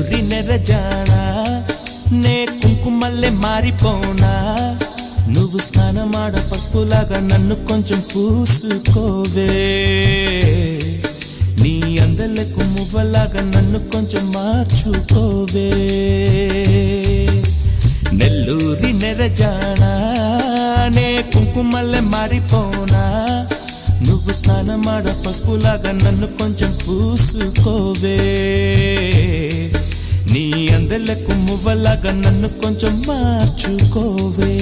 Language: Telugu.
నెల్లూరి నెరజానా నే కుంకుమల్లే మారిపోనా నువ్వు స్నానమాడ పసుపులాగా నన్ను కొంచెం పూసుకోవే నీ అందలకు మువ్వలాగా నన్ను కొంచెం మార్చుకోవే నెల్లూరి నెరజానా నే కుంకుమల్లే మారిపోనా నువ్వు స్నానమాడ పసుపులాగా నన్ను కొంచెం పూసుకోవే నీ అందలకు మువ్వలాగా నన్ను కొంచెం మార్చుకోవే